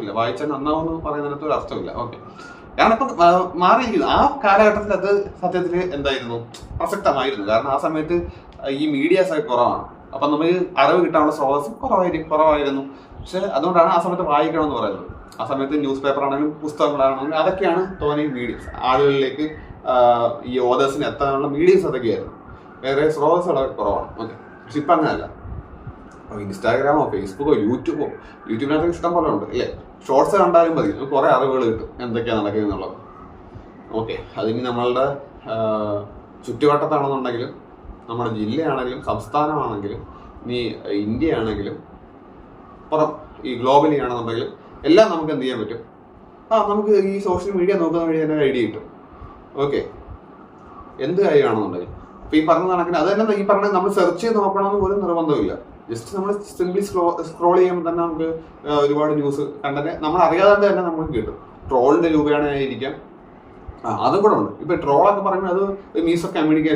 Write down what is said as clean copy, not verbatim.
ഇല്ല, വായിച്ചാൽ നന്നാവുമെന്ന് പറയുന്നതിനകത്ത് ഒരു അർത്ഥമില്ല. ഓക്കെ, കാരണം ഇപ്പം മാറിയിരിക്കുന്നു. ആ കാലഘട്ടത്തിൽ അത് സത്യത്തിൽ എന്തായിരുന്നു, പ്രസക്തമായിരുന്നു. കാരണം ആ സമയത്ത് ഈ മീഡിയാസ് ഒക്കെ കുറവാണ്. അപ്പം നമുക്ക് അറിവ് കിട്ടാനുള്ള സ്രോതസ്സും കുറവായിരുന്നു. പക്ഷെ അതുകൊണ്ടാണ് ആ സമയത്ത് വായിക്കണം എന്ന് പറയുന്നത്. ആ സമയത്ത് ന്യൂസ് പേപ്പർ ആണെങ്കിലും പുസ്തകങ്ങളാണെങ്കിലും അതൊക്കെയാണ് തോന്നി മീഡിയസ് ആളുകളിലേക്ക് ഈ ഓതേഴ്സിന് എത്താനുള്ള മീഡിയസ് അതൊക്കെയായിരുന്നു. വേറെ സ്രോതസ്സുകളൊക്കെ കുറവാണ്. ഓക്കെ, പക്ഷെ ഇപ്പം അങ്ങനെയല്ല. ഇൻസ്റ്റാഗ്രാമോ ഫേസ്ബുക്കോ യൂട്യൂബിനകത്ത് ഇഷ്ടം പോലെ ഉണ്ട് അല്ലേ. ഷോർട്സ് കണ്ടാലും മതി, കുറെ അറിവുകൾ കിട്ടും എന്തൊക്കെയാണ് നടക്കുന്നത് എന്നുള്ളത്. ഓക്കെ, അതിന് നമ്മളുടെ ചുറ്റുവട്ടത്താണെന്നുണ്ടെങ്കിലും നമ്മുടെ ജില്ലയാണെങ്കിലും സംസ്ഥാനമാണെങ്കിലും ഇനി ഇന്ത്യ ആണെങ്കിലും പുറം ഈ ഗ്ലോബലി ആണെന്നുണ്ടെങ്കിലും എല്ലാം നമുക്ക് എന്ത് ചെയ്യാൻ പറ്റും, നമുക്ക് ഈ സോഷ്യൽ മീഡിയ നോക്കുന്ന വഴി തന്നെ ഐഡിയ കിട്ടും. ഓക്കെ, എന്ത് കാര്യമാണെന്നുണ്ടെങ്കിൽ ഇപ്പം ഈ പറഞ്ഞ കണക്കിന് അത് തന്നെ ഈ പറഞ്ഞ നമ്മൾ സെർച്ച് ചെയ്ത് നോക്കണമെന്ന് പോലും നിർബന്ധമില്ല. ജസ്റ്റ് നമ്മൾ സിംപ്ലി സ്ക്രോൾ ചെയ്യുമ്പോൾ തന്നെ നമുക്ക് ഒരുപാട് ന്യൂസ് കണ്ടന്റ് നമ്മൾ അറിയാതെ തന്നെ നമുക്ക് കിട്ടും. ട്രോളിന്റെ രൂപയാണായിരിക്കാം, അതും കൂടെ ഉണ്ട്. ഇപ്പൊ ട്രോളൊക്കെ പറയുമ്പോൾ അത് മീൻസ് ഓഫ് കമ്മ്യൂണിക്കേഷൻ